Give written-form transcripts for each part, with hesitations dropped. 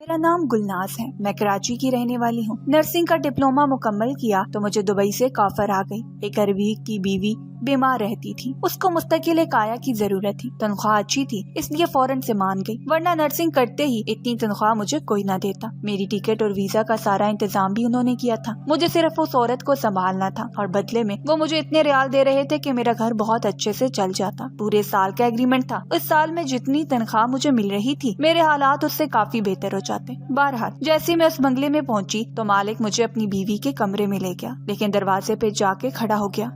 میرا نام گلناز ہے، میں کراچی کی رہنے والی ہوں۔ نرسنگ کا ڈپلوما مکمل کیا تو مجھے دبئی سے آفر آ گئی۔ ایک عربی کی بیوی بیمار رہتی تھی، اس کو مستقل ایک آیا کی ضرورت تھی، تنخواہ اچھی تھی، اس لیے فوراً سے مان گئی، ورنہ نرسنگ کرتے ہی اتنی تنخواہ مجھے کوئی نہ دیتا۔ میری ٹکٹ اور ویزا کا سارا انتظام بھی انہوں نے کیا تھا، مجھے صرف اس عورت کو سنبھالنا تھا اور بدلے میں وہ مجھے اتنے ریال دے رہے تھے کہ میرا گھر بہت اچھے سے چل جاتا۔ پورے سال کا ایگریمنٹ تھا، اس سال میں جتنی تنخواہ مجھے مل رہی تھی میرے حالات اس سے کافی بہتر ہو جاتے۔ بہرحال جیسے میں اس بنگلے میں پہنچی تو مالک مجھے اپنی بیوی کے کمرے میں لے گیا، لیکن دروازے پہ جا کے کھڑا ہو گیا،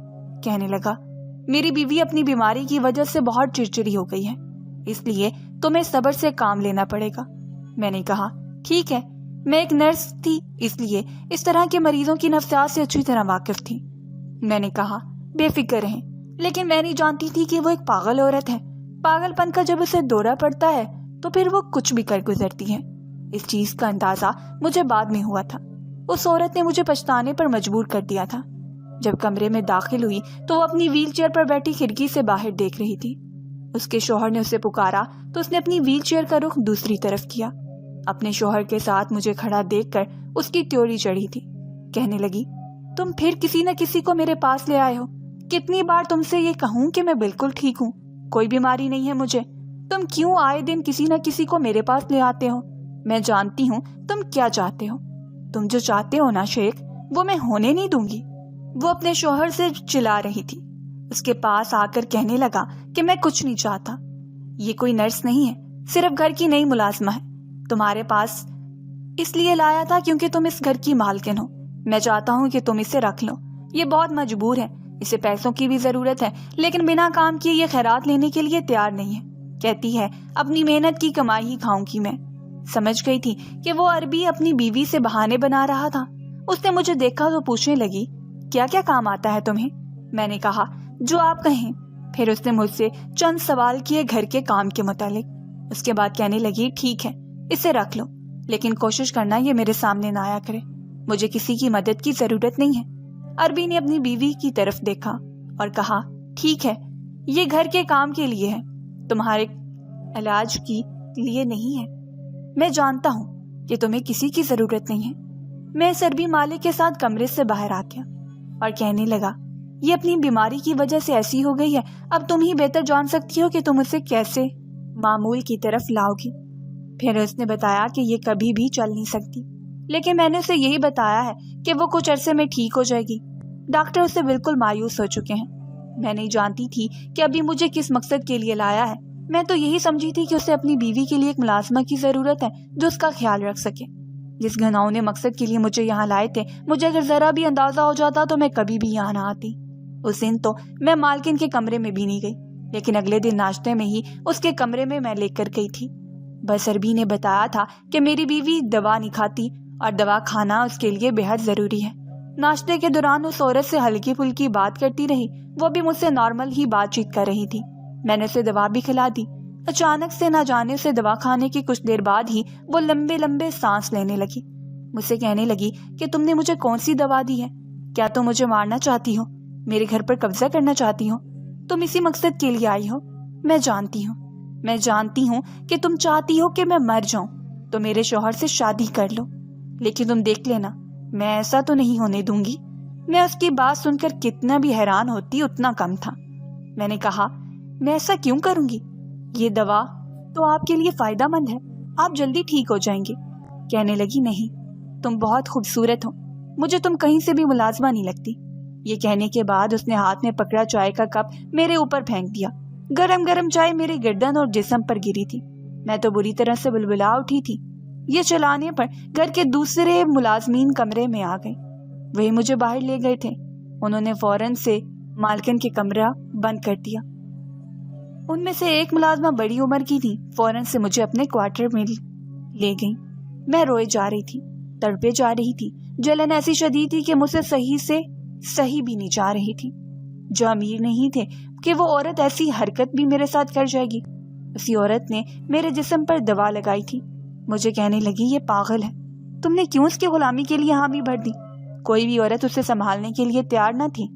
کہنے لگا میری بیوی اپنی بیماری کی وجہ سے بہت چڑچڑی ہو گئی ہے، اس لیے تمہیں صبر سے کام لینا پڑے گا۔ میں نے کہا ٹھیک ہے، میں ایک نرس تھی اس لیے اس طرح کے مریضوں کی نفسیات سے اچھی طرح واقف تھی۔ میں نے کہا بے فکر رہیں، لیکن میں نہیں جانتی تھی کہ وہ ایک پاگل عورت ہے۔ پاگل پن کا جب اسے دورہ پڑتا ہے تو پھر وہ کچھ بھی کر گزرتی ہے۔ اس چیز کا اندازہ مجھے بعد میں ہوا تھا۔ اس عورت نے مجھے پچھتانے پر مجبور کر دیا تھا۔ جب کمرے میں داخل ہوئی تو وہ اپنی ویل چیئر پر بیٹھی کھڑکی سے باہر دیکھ رہی تھی۔ اس کے شوہر نے اسے پکارا تو اس نے اپنی ویل چیئر کا رخ دوسری طرف کیا۔ اپنے شوہر کے ساتھ مجھے کھڑا دیکھ کر اس کی تیوری چڑھی تھی، کہنے لگی تم پھر کسی نہ کسی کو میرے پاس لے آئے ہو، کتنی بار تم سے یہ کہوں کہ میں بالکل ٹھیک ہوں، کوئی بیماری نہیں ہے مجھے، تم کیوں آئے دن کسی نہ کسی کو میرے پاس لے آتے ہو؟ میں جانتی ہوں تم کیا چاہتے ہو، تم جو چاہتے ہو نا شیخ، وہ میں ہونے نہیں دوں گی۔ وہ اپنے شوہر سے چلا رہی تھی، اس کے پاس آ کر کہنے لگا کہ میں کچھ نہیں چاہتا، یہ کوئی نرس نہیں ہے، صرف گھر کی نئی ملازمہ ہے، تمہارے پاس اس لیے لایا تھا کیونکہ تم اس گھر کی مالکن ہو، میں چاہتا ہوں کہ تم اسے رکھ لو، یہ بہت مجبور ہے، اسے پیسوں کی بھی ضرورت ہے، لیکن بنا کام کیے یہ خیرات لینے کے لیے تیار نہیں ہے، کہتی ہے اپنی محنت کی کمائی ہی کھاؤں گی۔ میں سمجھ گئی تھی کہ وہ عربی اپنی بیوی سے بہانے بنا رہا تھا۔ اس نے مجھے دیکھا تو پوچھنے لگی کیا کیا کام آتا ہے تمہیں؟ میں نے کہا جو آپ کہیں۔ پھر اس نے مجھ سے چند سوال کیے گھر کے کام کے متعلق، اس کے بعد کہنے لگی ٹھیک ہے اسے رکھ لو، لیکن کوشش کرنا یہ میرے سامنے نہ آیا کرے، مجھے کسی کی مدد کی ضرورت نہیں ہے۔ عربی نے اپنی بیوی کی طرف دیکھا اور کہا ٹھیک ہے، یہ گھر کے کام کے لیے ہے، تمہارے علاج کی لیے نہیں ہے، میں جانتا ہوں کہ تمہیں کسی کی ضرورت نہیں ہے۔ میں اس عربی مالک کے ساتھ کمرے سے باہر آ گیا اور کہنے لگا یہ اپنی بیماری کی وجہ سے ایسی ہو گئی ہے، اب تم ہی بہتر جان سکتی ہو کہ تم اسے کیسے معمول کی طرف لاؤ گی۔ پھر اس نے بتایا کہ یہ کبھی بھی چل نہیں سکتی، لیکن میں نے اسے یہی بتایا ہے کہ وہ کچھ عرصے میں ٹھیک ہو جائے گی۔ ڈاکٹر اسے بالکل مایوس ہو چکے ہیں۔ میں نہیں جانتی تھی کہ ابھی مجھے کس مقصد کے لیے لایا ہے، میں تو یہی سمجھی تھی کہ اسے اپنی بیوی کے لیے ایک ملازمہ کی ضرورت ہے جو اس کا خیال رکھ سکے۔ جس گھناؤنے مقصد کے لیے مجھے یہاں لائے تھے، مجھے اگر ذرا بھی اندازہ ہو جاتا تو میں کبھی بھی یہاں نہ آتی۔ اس دن تو میں مالکن کے کمرے میں بھی نہیں گئی، لیکن اگلے دن ناشتے میں ہی اس کے کمرے میں لے کر گئی تھی۔ بس عربی نے بتایا تھا کہ میری بیوی دوا نہیں کھاتی اور دوا کھانا اس کے لیے بے حد ضروری ہے۔ ناشتے کے دوران اس عورت سے ہلکی پھلکی بات کرتی رہی، وہ بھی مجھ سے نارمل ہی بات چیت کر رہی تھی۔ میں نے اسے دوا بھی کھلا دی۔ اچانک سے نہ جانے سے دوا کھانے کی کچھ دیر بعد ہی وہ لمبے لمبے سانس لینے لگی۔ مجھ سے کہنے لگی کہ تم نے مجھے کون سی دوا دی ہے؟ کیا تم مجھے مارنا چاہتی ہو؟ میرے گھر پر قبضہ کرنا چاہتی ہو؟ تم اسی مقصد کے لیے آئی ہو؟ میں جانتی ہوں کہ تم چاہتی ہو کہ میں مر جاؤں تو میرے شوہر سے شادی کر لو، لیکن تم دیکھ لینا میں ایسا تو نہیں ہونے دوں گی۔ میں اس کی بات سن کر کتنا بھی حیران ہوتی اتنا کم تھا۔ میں نے کہا میں ایسا کیوں کروں گی؟ یہ دوا تو آپ کے لیے فائدہ مند ہے، آپ جلدی ٹھیک ہو جائیں گے۔ کہنے لگی نہیں، تم بہت خوبصورت ہو، مجھے تم کہیں سے بھی ملازمہ نہیں لگتی۔ یہ کہنے کے بعد اس نے ہاتھ میں پکڑا چائے کا کپ میرے اوپر پھینک دیا۔ گرم گرم چائے میری گردن اور جسم پر گری تھی۔ میں تو بری طرح سے بلبلا اٹھی تھی۔ یہ چلانے پر گھر کے دوسرے ملازمین کمرے میں آ گئے، وہی مجھے باہر لے گئے تھے۔ انہوں نے فوراً سے مالکن کے کمرہ بند کر دیا۔ ان میں سے ایک ملازمہ بڑی عمر کی تھی، فوراً سے مجھے اپنے کوارٹر میں لے گئی۔ میں روئے جا رہی تھی، تڑپے جا رہی تھی، جلن ایسی شدید تھی کہ مجھ سے صحیح بھی نہیں جا رہی تھی۔ جو امیر نہیں تھے کہ وہ عورت ایسی حرکت بھی میرے ساتھ کر جائے گی۔ اسی عورت نے میرے جسم پر دوا لگائی تھی۔ مجھے کہنے لگی یہ پاگل ہے، تم نے کیوں اس کی غلامی کے لیے حامی بھر دی؟ کوئی بھی عورت اسے سنبھالنے کے لیے تیار نہ تھی۔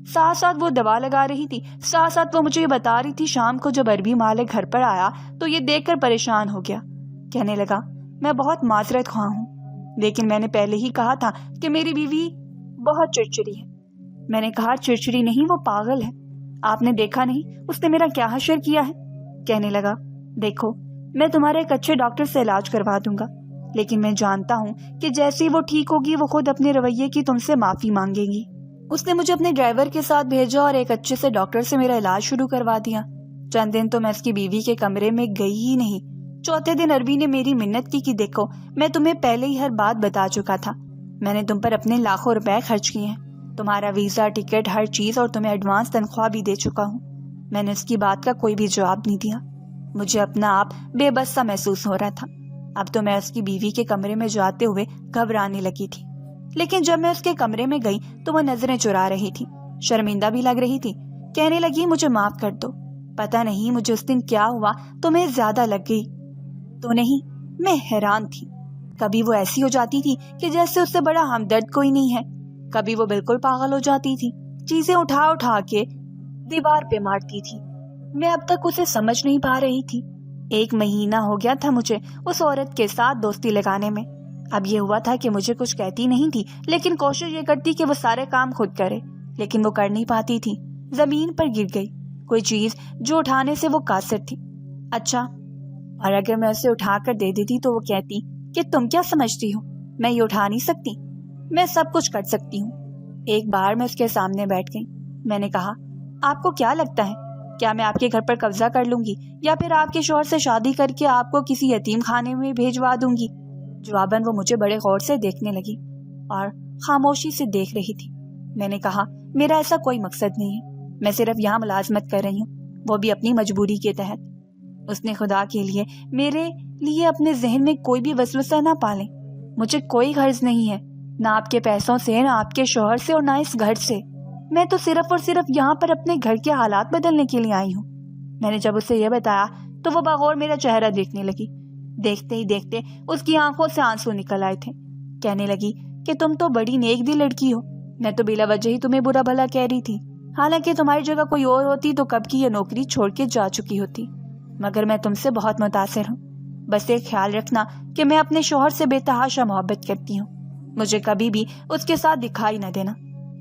ساتھ ساتھ وہ دوا لگا رہی تھی، ساتھ ساتھ وہ مجھے یہ بتا رہی تھی۔ شام کو جب عربی مالک گھر پر آیا تو یہ دیکھ کر پریشان ہو گیا، کہنے لگا میں بہت معذرت خواہ ہوں، لیکن میں نے پہلے ہی کہا تھا کہ میری بیوی بہت چڑچڑی ہے۔ میں نے کہا چڑچڑی نہیں، وہ پاگل ہے۔ آپ نے دیکھا نہیں اس نے میرا کیا حشر کیا ہے؟ کہنے لگا، دیکھو میں تمہارے ایک اچھے ڈاکٹر سے علاج کروا دوں گا، لیکن میں جانتا ہوں کہ جیسے ہی وہ ٹھیک ہوگی وہ خود اپنے رویے کی تم سے معافی مانگے گی۔ اس نے مجھے اپنے ڈرائیور کے ساتھ بھیجا اور ایک اچھے سے ڈاکٹر سے میرا علاج شروع کروا دیا۔ چند دن تو میں اس کی بیوی کے کمرے میں گئی ہی نہیں۔ چوتھے دن عربی نے میری منت کی کہ دیکھو میں تمہیں پہلے ہی ہر بات بتا چکا تھا، میں نے تم پر اپنے لاکھوں روپے خرچ کیے ہیں، تمہارا ویزا، ٹکٹ، ہر چیز، اور تمہیں ایڈوانس تنخواہ بھی دے چکا ہوں۔ میں نے اس کی بات کا کوئی بھی جواب نہیں دیا۔ مجھے اپنا آپ بے بس سا محسوس ہو رہا تھا۔ اب تو میں اس کی بیوی کے کمرے میں جاتے ہوئے گھبرانے لگی تھی، لیکن جب میں اس کے کمرے میں گئی تو وہ نظریں چرا رہی تھی، شرمندہ بھی لگ رہی تھی، کہنے لگی مجھے معاف کر دو، پتہ نہیں مجھے اس دن کیا ہوا، تمہیں زیادہ لگ گئی تو نہیں۔ میں حیران تھی، کبھی وہ ایسی ہو جاتی تھی کہ جیسے اس سے بڑا ہمدرد کوئی نہیں ہے، کبھی وہ بالکل پاگل ہو جاتی تھی، چیزیں اٹھا اٹھا کے دیوار پہ مارتی تھی۔ میں اب تک اسے سمجھ نہیں پا رہی تھی۔ 1 مہینہ ہو گیا تھا مجھے اس عورت کے ساتھ دوستی لگانے میں۔ اب یہ ہوا تھا کہ مجھے کچھ کہتی نہیں تھی، لیکن کوشش یہ کرتی کہ وہ سارے کام خود کرے، لیکن وہ کر نہیں پاتی تھی۔ زمین پر گر گئی کوئی چیز جو اٹھانے سے وہ قاصر تھی۔ اچھا، اور اگر میں اسے اٹھا کر دے دیتی تو وہ کہتی کہ تم کیا سمجھتی ہو، میں یہ اٹھا نہیں سکتی، میں سب کچھ کر سکتی ہوں۔ ایک بار میں اس کے سامنے بیٹھ گئی۔ میں نے کہا، آپ کو کیا لگتا ہے، کیا میں آپ کے گھر پر قبضہ کر لوں گی یا پھر آپ کے شوہر سے شادی کر کے آپ کو کسی یتیم خانے میں بھیجوا دوں گی؟ جواباً وہ مجھے بڑے غور سے دیکھنے لگی اور خاموشی سے دیکھ رہی تھی۔ میں نے کہا، میرا ایسا کوئی مقصد نہیں ہے، میں صرف یہاں ملازمت کر رہی ہوں، وہ بھی اپنی مجبوری کے تحت۔ اس نے خدا کے لیے میرے لیے اپنے ذہن میں کوئی بھی وسوسہ نہ پالیں، مجھے کوئی غرض نہیں ہے، نہ آپ کے پیسوں سے، نہ آپ کے شوہر سے، اور نہ اس گھر سے۔ میں تو صرف اور صرف یہاں پر اپنے گھر کے حالات بدلنے کے لیے آئی ہوں۔ میں نے جب اسے یہ بتایا تو وہ بغور میرا چہرہ دیکھنے لگی۔ دیکھتے ہی دیکھتے اس کی آنکھوں سے آنسو نکل آئے تھے۔ کہنے لگی کہ تم تو بڑی نیک دل لڑکی ہو، میں تو بلا وجہ ہی تمہیں برا بھلا کہہ رہی تھی، حالانکہ تمہاری جگہ کوئی اور ہوتی تو کب کی یہ نوکری چھوڑ کے جا چکی ہوتی، مگر میں تم سے بہت متاثر ہوں۔ بس ایک خیال رکھنا کہ میں اپنے شوہر سے بے تحاشا محبت کرتی ہوں، مجھے کبھی بھی اس کے ساتھ دکھائی نہ دینا،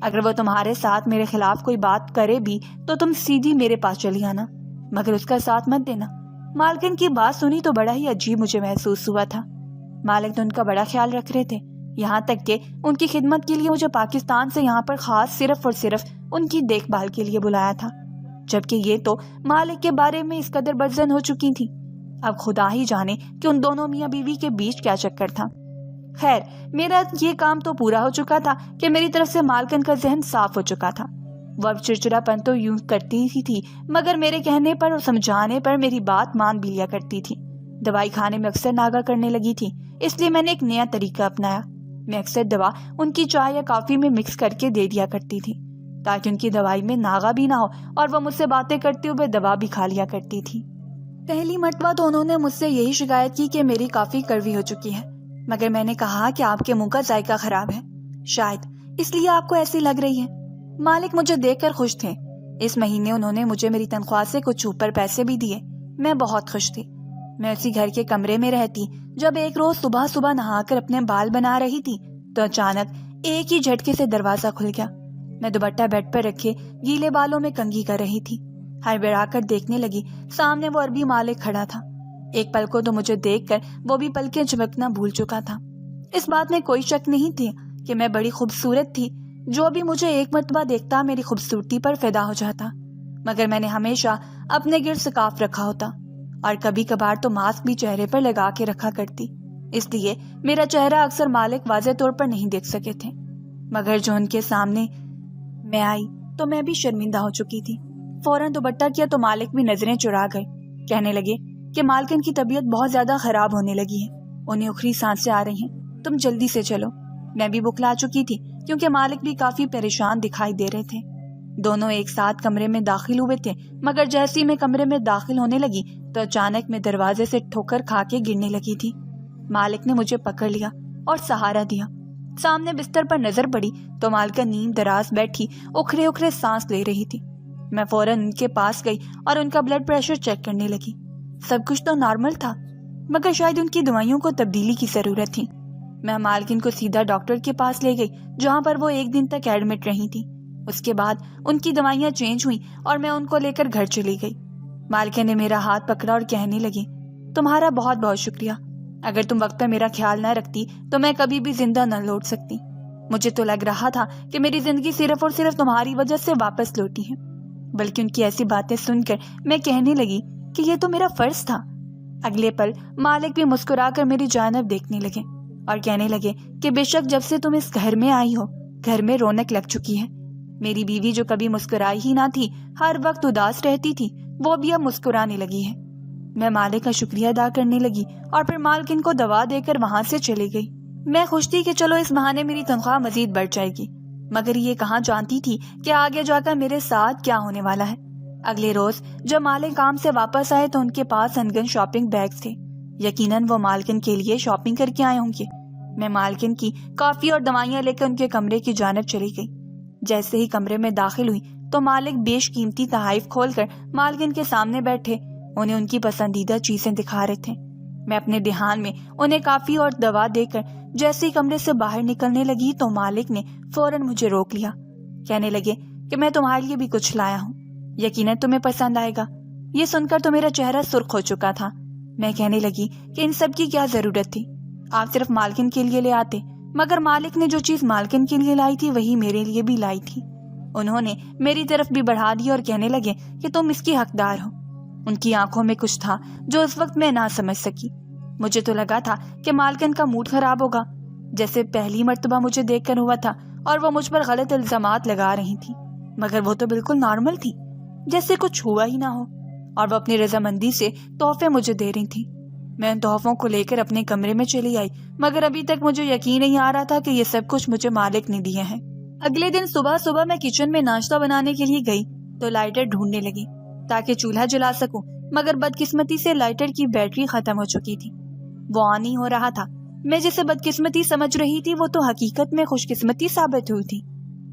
اگر وہ تمہارے ساتھ میرے خلاف کوئی بات کرے بھی تو تم سیدھی میرے پاس چلی آنا، مگر اس کا ساتھ مت دینا۔ مالکن کی بات سنی تو بڑا ہی عجیب مجھے محسوس ہوا تھا۔ مالک تو ان کا بڑا خیال رکھ رہے تھے، یہاں تک کہ ان کی خدمت کے لیے مجھے پاکستان سے یہاں پر خاص صرف اور صرف ان کی دیکھ بھال کے لیے بلایا تھا، جبکہ یہ تو مالک کے بارے میں اس قدر بدظن ہو چکی تھی۔ اب خدا ہی جانے کہ ان دونوں میاں بیوی کے بیچ کیا چکر تھا۔ خیر، میرا یہ کام تو پورا ہو چکا تھا کہ میری طرف سے مالکن کا ذہن صاف ہو چکا تھا۔ وہ اب چڑچڑا پن تو یوں کرتی ہی تھی، مگر میرے کہنے پر اور سمجھانے پر میری بات مان بھی لیا کرتی تھی۔ دوائی کھانے میں اکثر ناغہ کرنے لگی تھی، اس لیے میں نے ایک نیا طریقہ اپنایا۔ میں اکثر دوا ان کی چائے یا کافی میں مکس کر کے دے دیا کرتی تھی تاکہ ان کی دوائی میں ناغہ بھی نہ ہو اور وہ مجھ سے باتیں کرتے ہوئے دوا بھی کھا لیا کرتی تھی۔ پہلی مرتبہ تو انہوں نے مجھ سے یہی شکایت کی کہ میری کافی کڑوی ہو چکی ہے، مگر میں نے کہا کہ آپ کے منہ کا ذائقہ خراب ہے، شاید اس لیے آپ کو ایسی لگ رہی ہے۔ مالک مجھے دیکھ کر خوش تھے۔ اس مہینے انہوں نے مجھے میری تنخواہ سے کچھ اوپر پیسے بھی دیے۔ میں بہت خوش تھی۔ میں اسی گھر کے کمرے میں رہتی۔ جب ایک روز صبح صبح نہا کر اپنے بال بنا رہی تھی تو اچانک ایک ہی جھٹکے سے دروازہ کھل گیا۔ میں دوپٹہ بیڈ پر رکھے گیلے بالوں میں کنگھی کر رہی تھی۔ ہڑبڑا کر دیکھنے لگی، سامنے وہ عربی مالک کھڑا تھا۔ ایک پل کو تو مجھے دیکھ کر وہ بھی پلکیں جھپکنا بھول چکا تھا۔ اس بات میں کوئی شک نہیں تھی کہ میں بڑی خوبصورت تھی۔ جو بھی مجھے ایک مرتبہ دیکھتا میری خوبصورتی پر فدا ہو جاتا، مگر میں نے ہمیشہ اپنے گرد سکارف رکھا ہوتا اور کبھی کبھار تو ماسک بھی چہرے پر لگا کے رکھا کرتی، اس لیے میرا چہرہ اکثر مالک واضح طور پر نہیں دیکھ سکے تھے۔ مگر جو ان کے سامنے میں آئی تو میں بھی شرمندہ ہو چکی تھی۔ فوراً دوپٹہ کیا تو مالک بھی نظریں چرا گئے۔ کہنے لگے کہ مالکن کی طبیعت بہت زیادہ خراب ہونے لگی ہے، انہیں اکھری سانسیں آ رہی ہیں، تم جلدی سے چلو۔ میں بھی بکھلا چکی تھی کیونکہ مالک بھی کافی پریشان دکھائی دے رہے تھے۔ دونوں ایک ساتھ کمرے میں داخل ہوئے تھے، مگر جیسے ہی میں کمرے میں داخل ہونے لگی تو اچانک میں دروازے سے ٹھوکر کھا کے گرنے لگی تھی۔ مالک نے مجھے پکڑ لیا اور سہارا دیا۔ سامنے بستر پر نظر پڑی تو مالکہ نیم دراز بیٹھی اکھرے اکھرے سانس لے رہی تھی۔ میں فوراً ان کے پاس گئی اور ان کا بلڈ پریشر چیک کرنے لگی۔ سب کچھ تو نارمل تھا، مگر شاید ان کی دوائیوں کو تبدیلی کی ضرورت تھی۔ میں مالکن کو سیدھا ڈاکٹر کے پاس لے گئی جہاں پر وہ 1 دن تک ایڈمٹ رہی تھی۔ اس کے بعد ان کی دوائیاں چینج ہوئیں اور میں ان کو لے کر گھر چلی گئی۔ مالکن نے میرا ہاتھ پکڑا اور کہنے لگی، تمہارا بہت بہت شکریہ، اگر تم وقت پر میرا خیال نہ رکھتی تو میں کبھی بھی زندہ نہ لوٹ سکتی۔ مجھے تو لگ رہا تھا کہ میری زندگی صرف اور صرف تمہاری وجہ سے واپس لوٹی ہے۔ بلکہ ان کی ایسی باتیں سن کر میں کہنے لگی کہ یہ تو میرا فرض تھا۔ اگلے پل مالک بھی مسکرا کر میری جانب دیکھنے لگے اور کہنے لگے کہ بے شک جب سے تم اس گھر میں آئی ہو گھر میں رونق لگ چکی ہے۔ میری بیوی جو کبھی مسکرائی ہی نہ تھی، ہر وقت اداس رہتی تھی، وہ بھی اب مسکرانے لگی ہے۔ میں مالک کا شکریہ ادا کرنے لگی اور پھر مالکن کو دوا دے کر وہاں سے چلی گئی۔ میں خوش تھی کہ چلو اس بہانے میری تنخواہ مزید بڑھ جائے گی، مگر یہ کہاں جانتی تھی کہ آگے جا کر میرے ساتھ کیا ہونے والا ہے۔ اگلے روز جب مالک کام سے واپس آئے تو ان کے پاس انگن شاپنگ بیگز تھے۔ یقیناً وہ مالکن کے لیے شاپنگ کر کے آئے ہوں گے۔ میں مالکن کی کافی اور دوائیاں لے کر ان کے کمرے کی جانب چلی گئی۔ جیسے ہی کمرے میں داخل ہوئی تو مالک بیش قیمتی تحائف کھول کر مالکن کے سامنے بیٹھے انہیں ان کی پسندیدہ چیزیں دکھا رہے تھے۔ میں اپنے دھیان میں انہیں کافی اور دوا دے کر جیسے ہی کمرے سے باہر نکلنے لگی تو مالک نے فوراً مجھے روک لیا۔ کہنے لگے کہ میں تمہارے لیے بھی کچھ لایا ہوں، یقیناً تمہیں پسند آئے گا۔ یہ سن کر تو میرا چہرہ سرخ ہو چکا تھا۔ میں کہنے لگی کہ ان سب کی کیا ضرورت تھی، آپ صرف مالکن کے لیے لے آتے۔ مگر مالک نے جو چیز مالکن کے لیے لائی تھی وہی میرے لیے بھی لائی تھی۔ انہوں نے میری طرف بھی بڑھا دی اور کہنے لگے کہ تم اس کی حقدار ہو۔ ان کی آنکھوں میں کچھ تھا جو اس وقت میں نہ سمجھ سکی۔ مجھے تو لگا تھا کہ مالکن کا موڈ خراب ہوگا، جیسے پہلی مرتبہ مجھے دیکھ کر ہوا تھا اور وہ مجھ پر غلط الزامات لگا رہی تھی، مگر وہ تو بالکل نارمل تھی، جیسے کچھ ہوا ہی نہ ہو، اور وہ اپنی رضامندی سے تحفے مجھے دے رہی تھی۔ میں ان تحفوں کو لے کر اپنے کمرے میں چلی آئی، مگر ابھی تک مجھے یقین نہیں آ رہا تھا کہ یہ سب کچھ مجھے مالک نے دیے ہیں۔ اگلے دن صبح میں کچن میں ناشتہ بنانے کے لیے گئی تو لائٹر ڈھونڈنے لگی تاکہ چولہا جلا سکوں، مگر بدقسمتی سے لائٹر کی بیٹری ختم ہو چکی تھی، وہ آن ہی ہو رہا تھا۔ میں جسے بدقسمتی سمجھ رہی تھی وہ تو حقیقت میں خوش قسمتی ثابت ہوئی تھی۔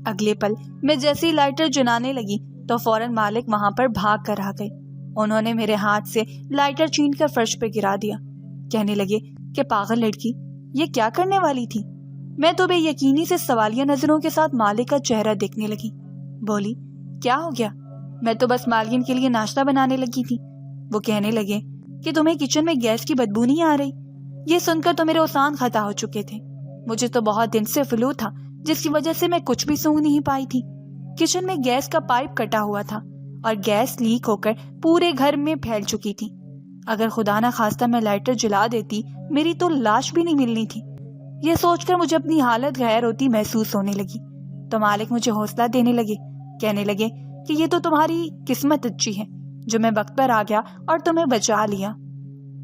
اگلے پل میں جیسے ہی لائٹر جلانے لگی تو فوراً مالک وہاں پر بھاگ کر آ گئے۔ انہوں نے میرے ہاتھ سے لائٹر چھین کر فرش پہ گرا دیا۔ کہنے لگے کہ پاگل لڑکی، یہ کیا کرنے والی تھی؟ میں تو بے یقینی سے سوالیہ نظروں کے ساتھ مالک کا چہرہ دیکھنے لگی۔ بولی، کیا ہو گیا؟ میں تو بس مالکن کے لیے ناشتہ بنانے لگی تھی۔ وہ کہنے لگے کہ تمہیں کچن میں گیس کی بدبو نہیں آ رہی؟ یہ سن کر تو میرے اوسان خطا ہو چکے تھے۔ مجھے تو بہت دن سے فلو تھا جس کی وجہ سے میں کچھ بھی سونگ نہیں پائی تھی۔ کچن میں گیس کا پائپ کٹا ہوا تھا اور گیس لیک ہو کر پورے گھر میں پھیل چکی تھی۔ اگر خدا نہ خواستہ میں لائٹر جلا دیتی میری تو لاش بھی نہیں ملنی تھی۔ یہ سوچ کر مجھے اپنی حالت غیر ہوتی محسوس ہونے لگی تو مالک مجھے حوصلہ دینے لگے۔ کہنے لگے کہ یہ تو تمہاری قسمت اچھی ہے جو میں وقت پر آ گیا اور تمہیں بچا لیا،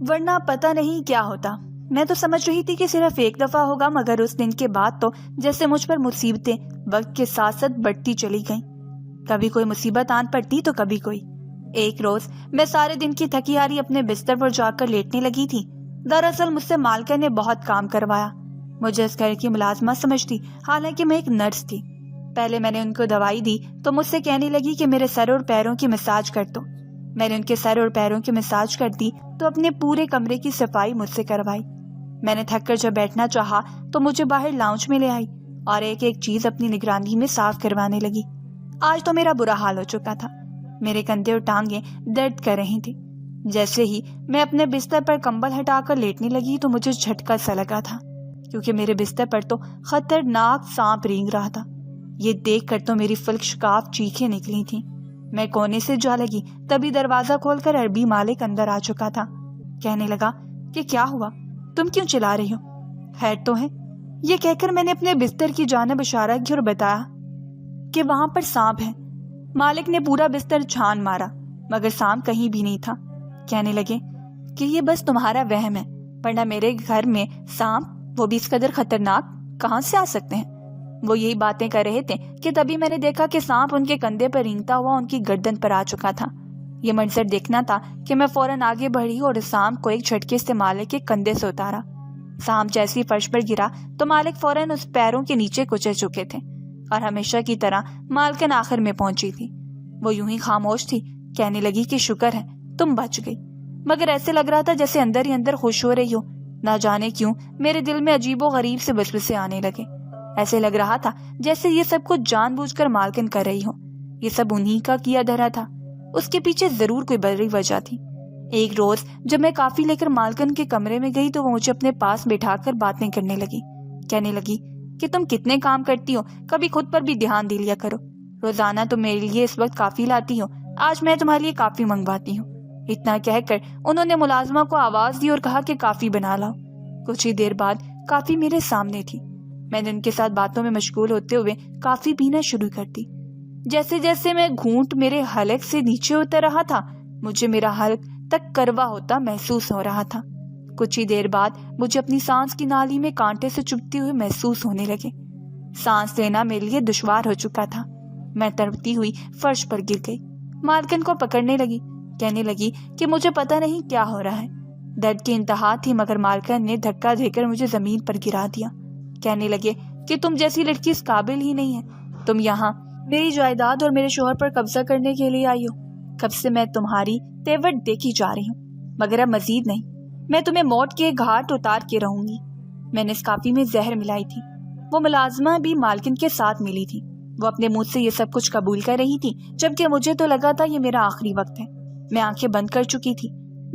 ورنہ پتہ نہیں کیا ہوتا۔ میں تو سمجھ رہی تھی کہ صرف ایک دفعہ ہوگا، مگر اس دن کے بعد تو جیسے مجھ پر مصیبتیں وقت کے ساتھ ساتھ بڑھتی چلی گئیں۔ کبھی کوئی مصیبت آن پڑتی تو کبھی کوئی۔ ایک روز میں سارے دن کی تھکی ہاری اپنے بستر پر جا کر لیٹنے لگی تھی۔ دراصل مجھ سے مالکہ نے بہت کام کروایا، مجھے اس گھر کی ملازمہ سمجھتی، حالانکہ میں ایک نرس تھی۔ پہلے میں نے ان کو دوائی دی تو مجھ سے کہنے لگی کہ میرے سر اور پیروں کی مساج کر دو۔ میں نے ان کے سر اور پیروں کی مساج کر دی تو اپنے پورے کمرے کی صفائی مجھ سے کروائی۔ میں نے تھک کر جب بیٹھنا چاہا تو مجھے باہر لاؤنج میں لے آئی اور ایک ایک چیز اپنی نگرانی میں صاف کروانے لگی۔ آج تو میرا برا حال ہو چکا تھا، میرے کندھے اور ٹانگیں درد کر رہی تھی۔ جیسے ہی میں اپنے بستر پر کمبل ہٹا کر لیٹنے لگی تو مجھے جھٹکا سا لگا تھا، کیونکہ میرے بستر پر تو خطرناک سانپ رینگ رہا تھا۔ یہ دیکھ کر تو میری فلک شکاف چیخیں نکلی تھیں۔ میں کونے سے جا لگی، تبھی دروازہ کھول کر عربی مالک اندر آ چکا تھا۔ کہنے لگا کہ کیا ہوا، تم کیوں چلا رہی ہو، خیر تو ہے؟ یہ کہہ کر میں نے اپنے بستر کی جانب اشارہ کیا اور بتایا کہ وہاں پر سانپ ہے۔ مالک نے پورا بستر چھان مارا مگر سانپ کہیں بھی نہیں تھا۔ کہنے لگے کہ یہ بس تمہارا وہم ہے، ورنہ میرے گھر میں سانپ، وہ بھی اس قدر خطرناک، کہاں سے آ سکتے ہیں؟ وہ یہی باتیں کر رہے تھے کہ تبھی میں نے دیکھا کہ سانپ ان کے کندھے پر رینگتا ہوا ان کی گردن پر آ چکا تھا۔ یہ منظر دیکھنا تھا کہ میں فوراً آگے بڑھی اور اس سانپ کو ایک جھٹکے سے مالک کے کندھے سے اتارا۔ سانپ جیسے ہی فرش پر گرا تو مالک فوراً اس پیروں کے نیچے کچل چکے تھے اور ہمیشہ کی طرح مالکن آخر میں پہنچی تھی۔ وہ یوں ہی خاموش تھی، کہنے لگی کہ شکر ہے تم بچ گئی۔ مگر ایسے لگ رہا تھا جیسے اندر ہی اندر خوش ہو رہی ہو۔ نہ جانے کیوں میرے دل میں عجیب و غریب سے وسوسے آنے لگے۔ ایسے لگ رہا تھا جیسے یہ سب کچھ جان بوجھ کر مالکن کر رہی ہو، یہ سب انہی کا کیا دھرا تھا۔ اس کے پیچھے ضرور کوئی بڑی وجہ تھی۔ ایک روز جب میں کافی لے کر مالکن کے کمرے میں گئی تو وہ مجھے اپنے پاس بٹھا کر باتیں کرنے لگی۔ کہنے لگی کہ تم کتنے کام کرتی ہو، کبھی خود پر بھی دھیان دے لیا کرو۔ روزانہ تم میرے لیے اس وقت کافی لاتی ہو، آج میں تمہارے لیے کافی منگواتی ہوں۔ اتنا کہہ کر انہوں نے ملازمہ کو آواز دی اور کہا کہ کافی بنا لاؤ۔ کچھ ہی دیر بعد کافی میرے سامنے تھی۔ میں نے ان کے ساتھ باتوں میں مشغول ہوتے ہوئے کافی پینا شروع کر دی۔ جیسے جیسے میں گھونٹ میرے حلق سے نیچے اتر رہا تھا، مجھے میرا حلق تک کروا ہوتا محسوس ہو رہا تھا۔ کچھ ہی دیر بعد مجھے اپنی سانس کی نالی میں کانٹے سے چبھتے ہوئے محسوس ہونے لگے۔ سانس لینا میرے لیے دشوار ہو چکا تھا۔ میں تڑپتی ہوئی فرش پر گر گئی، مالکن کو پکڑنے لگی، کہنے لگی کہ مجھے پتہ نہیں کیا ہو رہا ہے۔ درد کی انتہا تھی مگر مالکن نے دھکا دے کر مجھے زمین پر گرا دیا۔ کہنے لگے کہ تم جیسی لڑکی اس قابل ہی نہیں ہے، تم یہاں میری جائیداد اور میرے شوہر پر قبضہ کرنے کے لیے آئی ہو۔ کب سے میں تمہاری تیوٹ دیکھی جا رہی ہوں، مگر اب مزید نہیں، میں تمہیں موت کے گھاٹ اتار کے رہوں گی۔ میں نے اس کافی میں زہر ملائی تھی۔ وہ ملازمہ بھی مالکن کے ساتھ ملی تھی۔ وہ اپنے منہ سے یہ سب کچھ قبول کر رہی تھی، جبکہ مجھے تو لگا تھا یہ میرا آخری وقت ہے۔ میں آنکھیں بند کر چکی تھی۔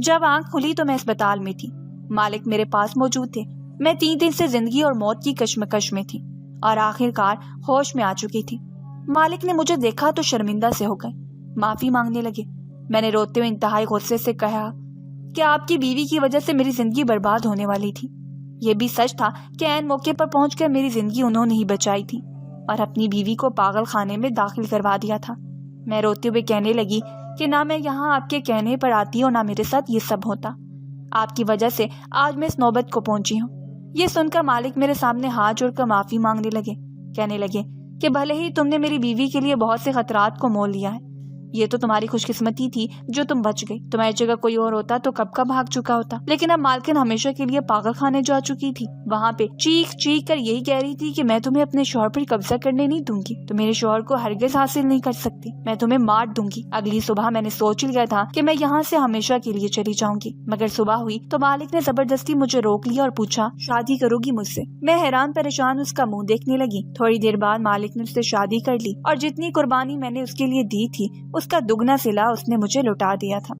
جب آنکھ کھلی تو میں اسپتال میں تھی۔ مالک میرے پاس موجود تھے۔ میں 3 دن سے زندگی اور موت کی کشمکش میں تھی اور آخر کار ہوش میں آ چکی تھی۔ مالک نے مجھے دیکھا تو شرمندہ سے ہو گئے، معافی مانگنے لگے۔ میں نے روتے ہوئے انتہائی غصے سے کہا کہ آپ کی بیوی کی وجہ سے میری زندگی برباد ہونے والی تھی۔ یہ بھی سچ تھا کہ عین موقع پر پہنچ کر میری زندگی انہوں نے ہی بچائی تھی اور اپنی بیوی کو پاگل خانے میں داخل کروا دیا تھا۔ میں روتے ہوئے کہنے لگی کہ نہ میں یہاں آپ کے کہنے پر آتی اور نہ میرے ساتھ یہ سب ہوتا۔ آپ کی وجہ سے آج میں اس نوبت کو پہنچی ہوں۔ یہ سن کر مالک میرے سامنے ہاتھ جوڑ کر معافی مانگنے لگے، کہنے لگے کہ بھلے ہی تم نے میری بیوی کے لیے بہت سے خطرات کو مول لیا ہے، یہ تو تمہاری خوش قسمتی تھی جو تم بچ گئی۔ تمہاری جگہ کوئی اور ہوتا تو کب کا بھاگ چکا ہوتا۔ لیکن اب مالکن ہمیشہ کے لیے پاگل خانے جا چکی تھی۔ وہاں پہ چیخ چیخ کر یہی کہہ رہی تھی کہ میں تمہیں اپنے شوہر پر قبضہ کرنے نہیں دوں گی، تم میرے شوہر کو ہرگز حاصل نہیں کر سکتی، میں تمہیں مار دوں گی۔ اگلی صبح میں نے سوچ لیا تھا کہ میں یہاں سے ہمیشہ کے لیے چلی جاؤں گی، مگر صبح ہوئی تو مالک نے زبردستی مجھے روک لیا اور پوچھا شادی کرو گی مجھ سے؟ میں حیران پریشان اس کا منہ دیکھنے لگی۔ تھوڑی دیر بعد مالک نے اس سے شادی کر لی اور جتنی قربانی میں نے اس کے لیے دی تھی اس کا دگنا صلہ اس نے مجھے لوٹا دیا تھا۔